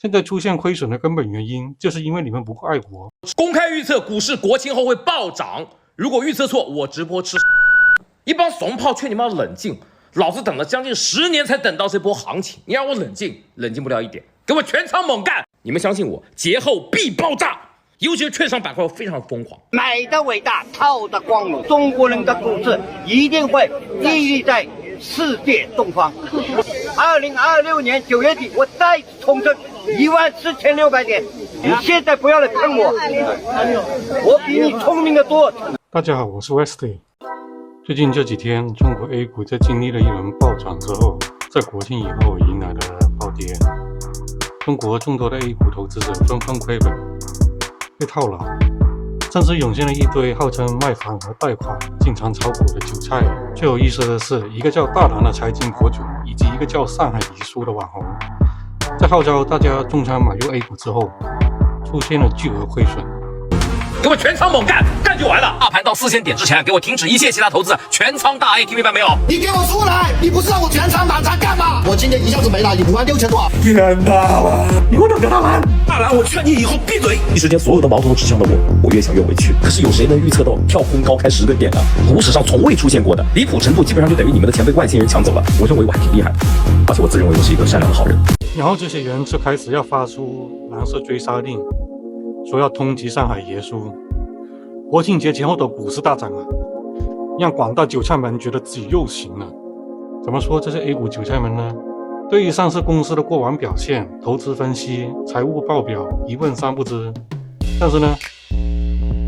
现在出现亏损的根本原因，就是因为你们不够爱国。公开预测股市国庆后会暴涨，如果预测错，我直播吃。一帮怂炮劝你们要冷静，老子等了将近10年才等到这波行情，你让我冷静，冷静不了一点，给我全场猛干！你们相信我，节后必爆炸。尤其是券商板块非常疯狂，买的伟大，套的光荣。中国人的股市一定会屹立在世界东方。2026年9月底，我再次重申14600点。你现在不要来坑我，我比你聪明的多。大家好，我是 Westy。最近这几天，中国 A 股在经历了一轮暴涨之后，在国庆以后迎来了暴跌。中国众多的 A 股投资者纷纷亏本，被套牢，甚至涌现了一堆号称卖房和贷款经常炒股的韭菜。最有意思的是，一个叫大蓝的财经博主，以及一个叫上海遗书的网红，在号召大家重仓买入 A 股之后，出现了巨额亏损。给我全仓猛干，干就完了！大盘到4000点之前，给我停止一切其他投资，全仓大 A， 听明白没有？你给我出来！你不是让我全仓满仓干吗？我今天一下子没了，你56000多。天大了！你给我等着大蓝！大蓝，我劝你以后闭嘴！一时间，所有的矛头都指向了我，我越想越委屈。可是有谁能预测到跳空高开10个点啊？股史上从未出现过的，离谱程度基本上就等于你们的钱被外星人抢走了。我认为我还挺厉害的，而且我自认为我是一个善良的好人。然后这些人就开始要发出蓝色追杀令，说要通缉上海爷叔。国庆节前后的股市大涨啊，让广大韭菜们觉得自己又行了。怎么说这些 A 股韭菜们呢？对于上市公司的过往表现、投资分析、财务报表一问三不知，但是呢，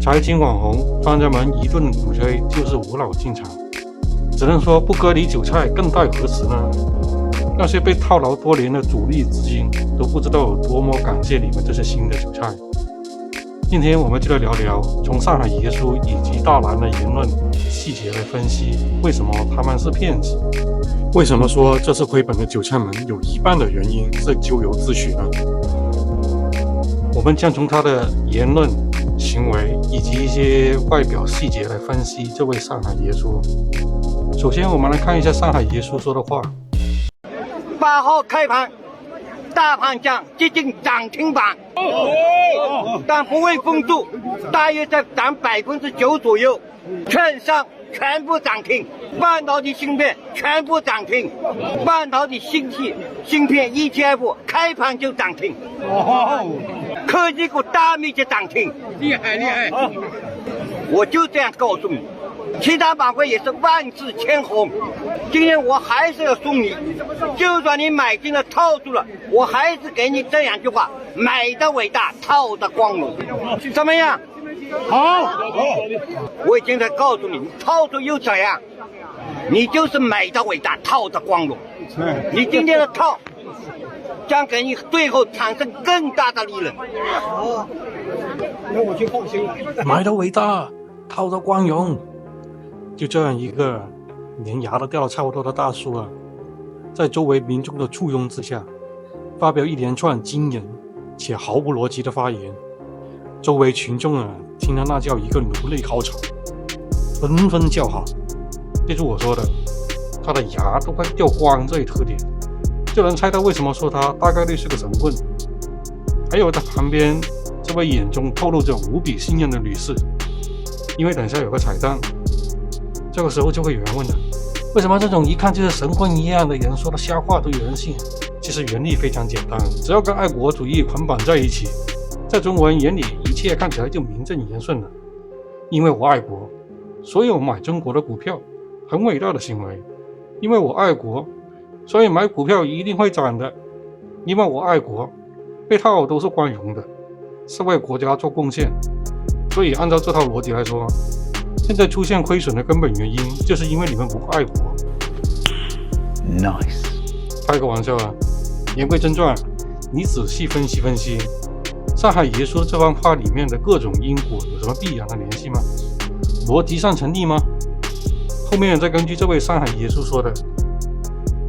财经网红专家们一顿鼓吹就是无脑进场，只能说不割你韭菜更待何时呢？那些被套牢多年的主力资金都不知道有多么感谢你们这些新的韭菜。今天我们就来聊聊从上海爷叔以及大蓝的言论细节来分析，为什么他们是骗子？为什么说这次亏本的韭菜们有一半的原因是咎由自取呢？我们将从他的言论、行为以及一些外表细节来分析这位上海爷叔。首先，我们来看一下上海爷叔说的话8号开盘，大盘将接近涨停板，但不会封住，大约在涨9%左右。券商全部涨停，半导体芯片全部涨停，半导体芯片 ETF 开盘就涨停，科技股大面积涨停，厉害！我就这样告诉你，其他板块也是万字千红。今天我还是要送你，就算你买进了套住了，我还是给你这样一句话：买的伟大，套的光荣。怎么样？好，我已经在告诉你，你套住又怎样？你就是买的伟大，套的光荣。你今天的套将给你最后产生更大的利润。那我就放心了。买的伟大，套的光荣。就这样一个连牙都掉了差不多的大叔啊，在周围民众的簇拥之下，发表一连串惊人且毫无逻辑的发言。周围群众啊，听了那叫一个如雷高潮，纷纷叫好。记住我说的，他的牙都快掉光这一特点，就能猜到为什么说他大概率是个神棍。还有他旁边这位眼中透露着无比信任的女士，因为等下有个彩蛋。这个时候就会有人问了，为什么这种一看就是神棍一样的人说的瞎话都有人信？其实原理非常简单，只要跟爱国主义捆绑在一起，在中国人眼里一切看起来就名正言顺了。因为我爱国，所以我买中国的股票，很伟大的行为。因为我爱国，所以买股票一定会涨的。因为我爱国，被套都是光荣的，是为国家做贡献。所以按照这套逻辑来说，现在出现亏损的根本原因，就是因为你们不够爱国。Nice， 开个玩笑啊！言归正传，你仔细分析分析，上海爷叔这番话里面的各种因果有什么必然的联系吗？逻辑上成立吗？后面再根据这位上海爷叔说的，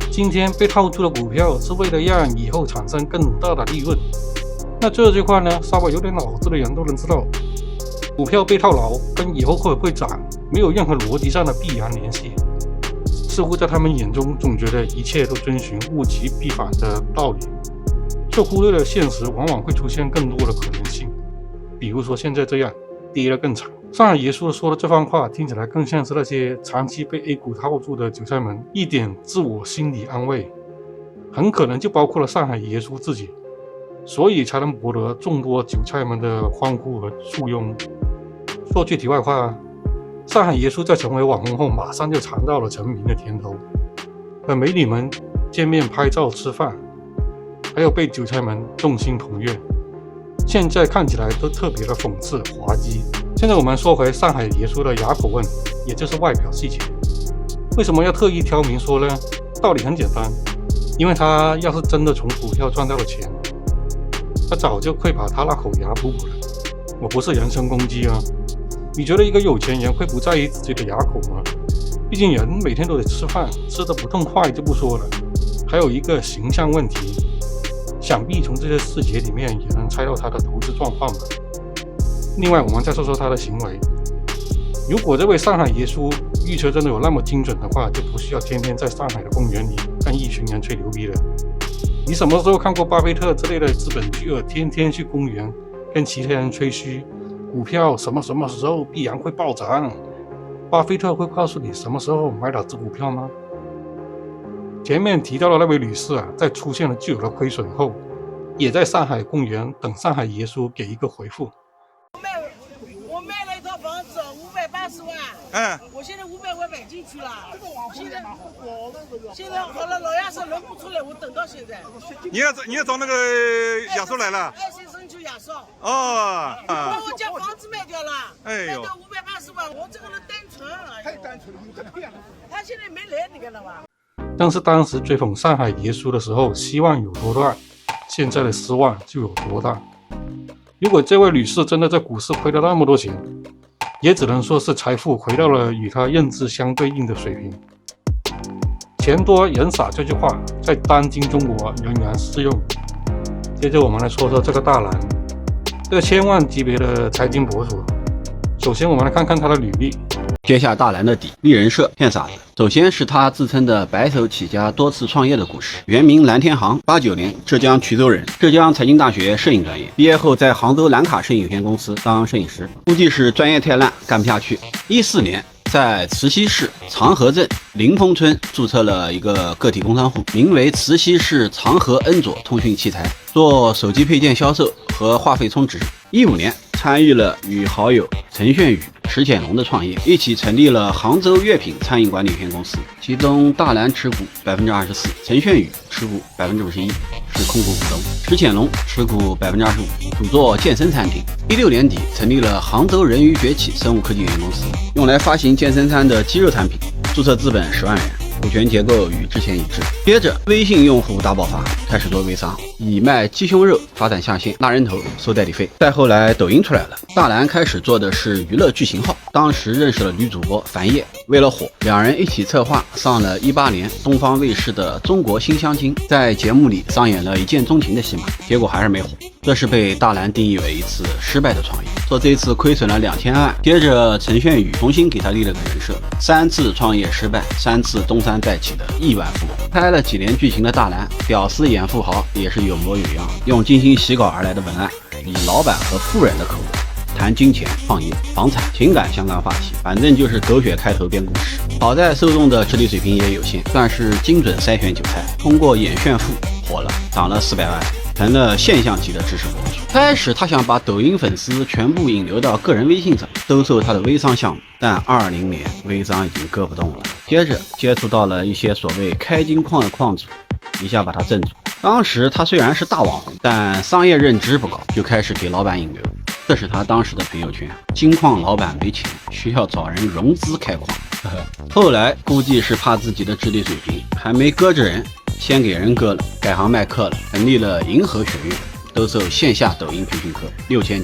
今天被套住的股票是为了让以后产生更大的利润。那这句话呢，稍微有点脑子的人都能知道，股票被套牢跟以后会不会涨没有任何逻辑上的必然联系。似乎在他们眼中总觉得一切都遵循物极必反的道理，却忽略了现实往往会出现更多的可能性，比如说现在这样跌得更惨。上海爷叔说的这番话听起来更像是那些长期被 A 股套住的韭菜们一点自我心理安慰，很可能就包括了上海爷叔自己，所以才能博得众多韭菜们的欢呼和簇拥。说句题外话，上海爷叔在成为网红后马上就尝到了成名的甜头，和美女们见面拍照吃饭，还有被韭菜们众星捧月，现在看起来都特别的讽刺滑稽。现在我们说回上海爷叔的哑口问题，也就是外表细节。为什么要特意挑明说呢？道理很简单，因为他要是真的从股票赚到了钱，他早就会把他那口牙补补了。我不是人身攻击啊，你觉得一个有钱人会不在意自己的牙口吗？毕竟人每天都得吃饭，吃得不痛快就不说了，还有一个形象问题，想必从这些细节里面也能猜到他的投资状况吧。另外我们再说说他的行为，如果这位上海爷叔预测真的有那么精准的话，就不需要天天在上海的公园里跟一群人吹牛逼了。你什么时候看过巴菲特之类的资本巨鳄天天去公园跟其他人吹嘘股票什么时候必然会暴涨？巴菲特会告诉你什么时候买哪只股票吗？前面提到的那位女士啊，在出现了巨额的亏损后，也在上海公园等上海爷叔给一个回复。我卖了一套房子580万，我现在500万买进去了，现在好了，老亚生轮不出来，我等到现在。你也找那个亚叔来了？爱心生求亚少。哦，把我家房子卖掉了，哎呦，卖掉580万，我这个人单纯，太单纯了，他现在没来，你看到吧？但是当时追捧上海爷叔的时候，希望有多大，现在的失望就有多大。如果这位女士真的在股市亏了那么多钱，也只能说是财富回到了与她认知相对应的水平。钱多人傻这句话在当今中国仍然适用。接着我们来说说这个大蓝，这个千万级别的财经博主。首先我们来看看他的履历。揭下大蓝的底，立人设骗傻子。首先是他自称的白手起家多次创业的故事。原名蓝天航，89年浙江衢州人，浙江财经大学摄影专业，毕业后在杭州蓝卡摄影有限公司当摄影师，估计是专业太烂干不下去。14年在慈溪市长河镇临汾村注册了一个个体工商户，名为慈溪市长河恩佐通讯器材，做手机配件销售和话费充值。15年参与了与好友陈炫宇、池潜龙的创业，一起成立了杭州粤品餐饮管理有限公司，其中大蓝持股24%，陈炫宇持股51%，是控股股东，池潜龙持股25%，主做健身产品。16年底成立了杭州人鱼崛起生物科技有限公司，用来发行健身餐的肌肉产品，注册资本10万元。股权结构与之前一致。接着微信用户大爆发，开始做微商，以卖鸡胸肉发展下线，拉人头收代理费。再后来抖音出来了，大蓝开始做的是娱乐剧情号，当时认识了女主播樊烨，为了火，两人一起策划上了18年东方卫视的中国新相亲，在节目里上演了一见钟情的戏码，结果还是没火。这是被大蓝定义为一次失败的创业，说这次亏损了2000万。接着陈炫宇重新给他立了个人设，3次创业失败，3次东山再起的亿万富翁。拍了几年剧情的大蓝，屌丝演富豪也是有模有样，用精心洗稿而来的文案，以老板和富人的口吻谈金钱、创业、房产、情感相关话题，反正就是狗血开头编故事。好在受众的智力水平也有限，算是精准筛选韭菜，通过演炫富火了，涨了400万，成了现象级的知识博主。开始他想把抖音粉丝全部引流到个人微信上，兜售他的微商项目，但20年微商已经割不动了。接着接触到了一些所谓开金矿的矿主，一下把他镇住。当时他虽然是大网红，但商业认知不高，就开始给老板引流。这是他当时的朋友圈，金矿老板没钱，需要找人融资开矿。后来估计是怕自己的智力水平还没搁着人，先给人割了，改行卖课了，成立了银河学院，兜售线下抖音培训课6980，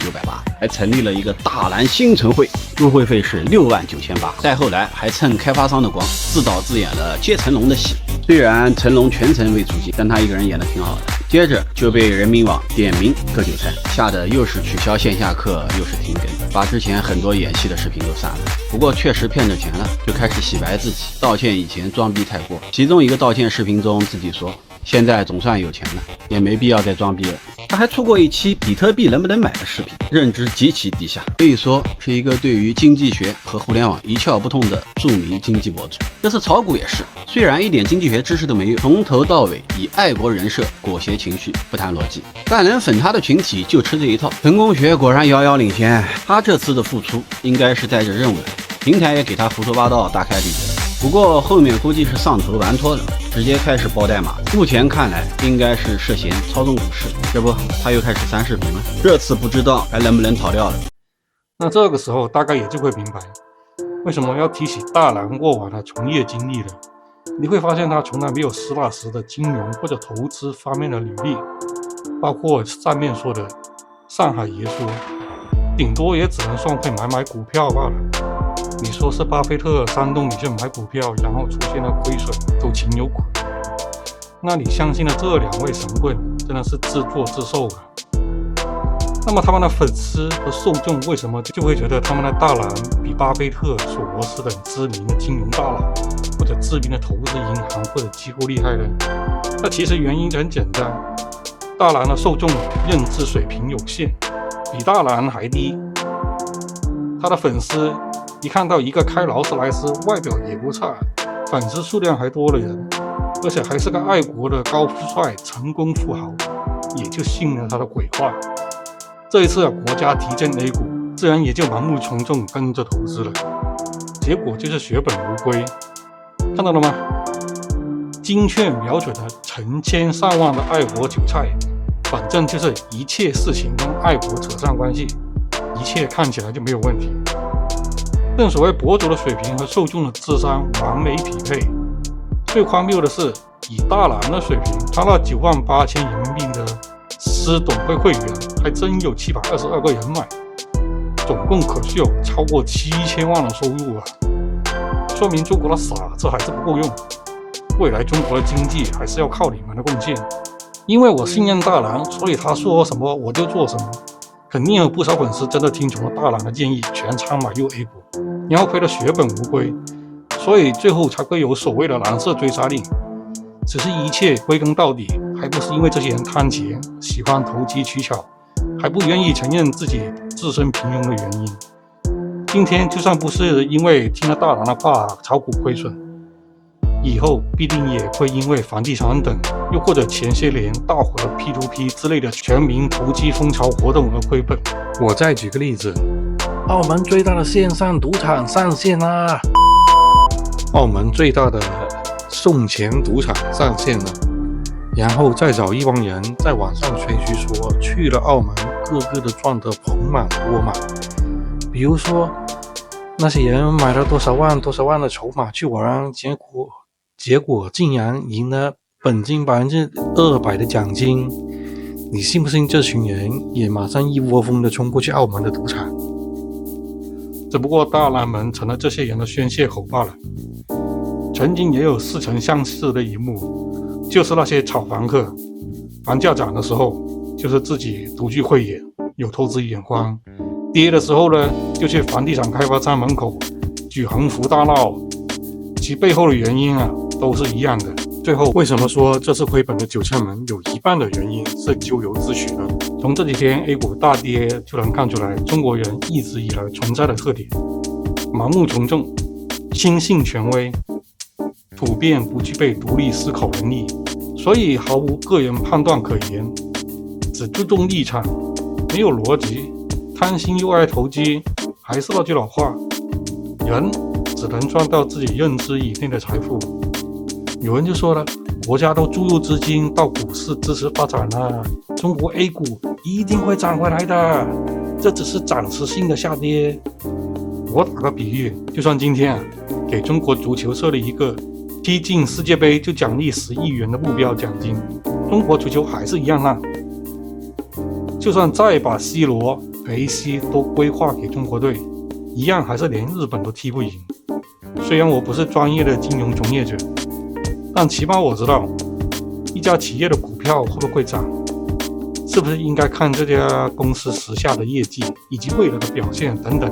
还成立了一个大蓝新城会，入会费是69800。再后来还蹭开发商的光，自导自演了接成龙的戏，虽然成龙全程未出镜，但他一个人演得挺好的。接着就被人民网点名割韭菜，吓得又是取消线下课，又是停更，把之前很多演戏的视频都删了。不过确实骗着钱了，就开始洗白自己，道歉以前装逼太过。其中一个道歉视频中自己说，现在总算有钱了，也没必要再装逼了。他还出过一期比特币能不能买的视频，认知极其低下，可以说是一个对于经济学和互联网一窍不通的著名经济博主。这次炒股也是，虽然一点经济学知识都没有，从头到尾以爱国人设裹挟情绪，不谈逻辑，但能粉他的群体就吃这一套。成功学果然遥遥领先，他这次的付出应该是带着任务的，平台也给他胡说八道大开理解了。不过后面估计是上头玩脱了，直接开始爆代码。目前看来应该是涉嫌操纵股市，这不他又开始删视频了。这次不知道还能不能逃掉了。那这个时候大概也就会明白，为什么要提起大蓝过往的从业经历了。你会发现他从来没有实打实的金融或者投资方面的履历，包括上面说的上海爷说，顶多也只能算会买股票罢了。你说是巴菲特煽动你去买股票，然后出现了亏损，都情有可原。那你相信了这两位神棍，真的是自作自受啊。那么他们的粉丝和受众为什么就会觉得他们的大蓝比巴菲特、索罗斯等知名的金融大佬或者知名的投资银行或者机构厉害呢？那其实原因很简单，大蓝的受众认知水平有限，比大蓝还低。他的粉丝一看到一个开劳斯莱斯、外表也不差、粉丝数量还多的人，而且还是个爱国的高富帅、成功富豪，也就信了他的鬼话。这一次国家提振 A 股，自然也就盲目从众跟着投资了，结果就是血本无归。看到了吗？精确瞄准了成千上万的爱国韭菜，反正就是一切事情跟爱国扯上关系，一切看起来就没有问题。正所谓博主的水平和受众的智商完美匹配。最荒谬的是，以大蓝的水平，他那98000人民币的私董会会员还真有722个人买，总共可是有超过7000万的收入啊！说明中国的傻子还是不够用，未来中国的经济还是要靠你们的贡献。因为我信任大蓝，所以他说什么我就做什么。肯定有不少粉丝真的听从了大蓝的建议，全仓买入 A 股，然后亏得血本无归，所以最后才会有所谓的蓝色追杀令。只是一切归根到底，还不是因为这些人贪钱，喜欢投机取巧，还不愿意承认自己自身平庸的原因。今天就算不是因为听了大蓝的话炒股亏损，以后必定也会因为房地产等，又或者前些年大火的 P2P 之类的全民投机风潮活动而亏本。我再举个例子，澳门最大的线上赌场上线啦！澳门最大的送钱赌场上线了，然后再找一帮人在网上吹嘘说去了澳门，个个都赚得盆满钵满。比如说那些人买了多少万的筹码去玩，结果竟然赢了本金200%的奖金。你信不信这群人也马上一窝蜂的冲过去澳门的赌场？只不过大蓝们成了这些人的宣泄口罢了。曾经也有似曾相识的一幕，就是那些炒房客，房价涨的时候就是自己独具慧眼，有投资眼光，跌的时候呢就去房地产开发商门口举横幅大闹，其背后的原因都是一样的。最后为什么说这次亏本的韭菜们有一半的原因是咎由自取呢？从这几天 A 股大跌就能看出来，中国人一直以来存在的特点：盲目从众，轻信权威，普遍不具备独立思考能力，所以毫无个人判断可言，只注重立场，没有逻辑，贪心又爱投机。还是那句老话，人只能赚到自己认知以内的财富。有人就说了，国家都注入资金到股市支持发展了，中国 A 股一定会涨回来的，这只是暂时性的下跌。我打个比喻，就算今天给中国足球设立一个踢进世界杯就奖励10亿元的目标奖金，中国足球还是一样烂。就算再把 C 罗、梅西都规划给中国队，一样还是连日本都踢不赢。虽然我不是专业的金融从业者，但起码我知道一家企业的股票会不会涨，是不是应该看这家公司时下的业绩以及未来的表现等等。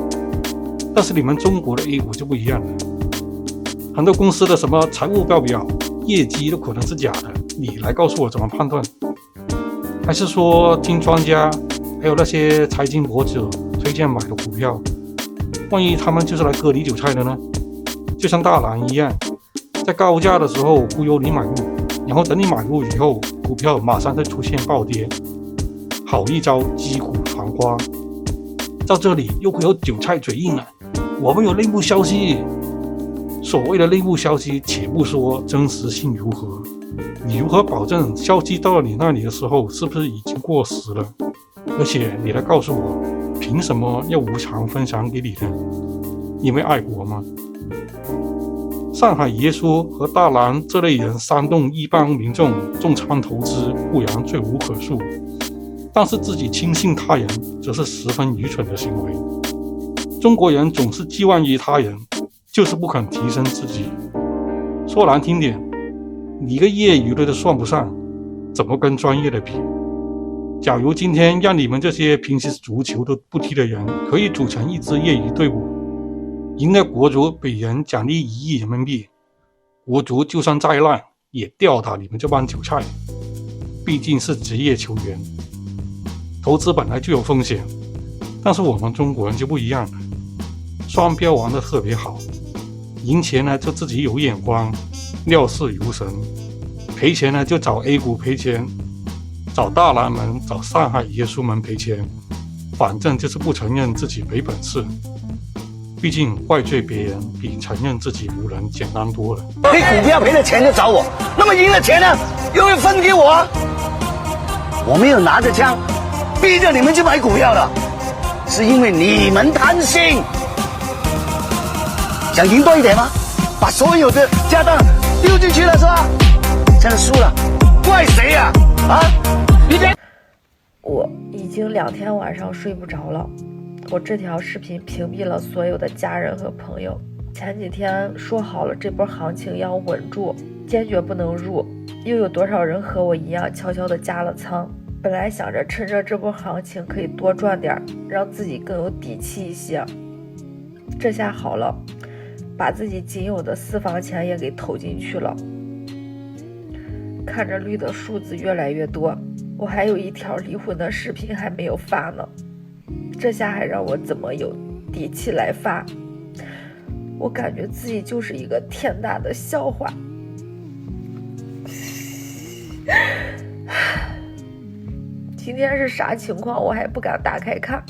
但是你们中国的 A 股就不一样了，很多公司的什么财务报表、业绩都可能是假的，你来告诉我怎么判断？还是说听专家还有那些财经博主推荐买的股票，万一他们就是来割你韭菜的呢？就像大蓝一样，在高价的时候忽悠你买入，然后等你买入以后，股票马上就出现暴跌，好一招击鼓传花。到这里又会有韭菜嘴硬了，我们有内部消息。所谓的内部消息，且不说真实性如何，你如何保证消息到了你那里的时候是不是已经过时了？而且你来告诉我，凭什么要无偿分享给你呢？因为爱国吗？上海爷叔和大蓝这类人煽动一般民众重仓投资固然罪无可恕，但是自己轻信他人则是十分愚蠢的行为。中国人总是寄望于他人，就是不肯提升自己。说难听点，你一个业余的都算不上，怎么跟专业的比？假如今天让你们这些平时足球都不踢的人可以组成一支业余队伍，赢了国足每人奖励1亿人民币，国足就算再烂也吊打你们这帮韭菜。毕竟是职业球员，投资本来就有风险，但是我们中国人就不一样了，双标玩得特别好，赢钱呢就自己有眼光，料事如神，赔钱呢就找 A 股赔钱，找大蓝们找上海爷叔们赔钱，反正就是不承认自己没本事。毕竟怪罪别人比承认自己无能简单多了。你股票赔了钱就找我，那么赢了钱呢，又会分给我。我没有拿着枪逼着你们去买股票的，是因为你们贪心。想赢多一点吗？把所有的家当丢进去了是吧？现在输了，怪谁呀？你别。我已经2天晚上睡不着了。我这条视频屏蔽了所有的家人和朋友。前几天说好了这波行情要稳住，坚决不能入，又有多少人和我一样悄悄的加了仓。本来想着趁着这波行情可以多赚点，让自己更有底气一些。这下好了，把自己仅有的私房钱也给投进去了。看着绿的数字越来越多，我还有一条离婚的视频还没有发呢，这下还让我怎么有底气来发？我感觉自己就是一个天大的笑话。今天是啥情况我还不敢打开看。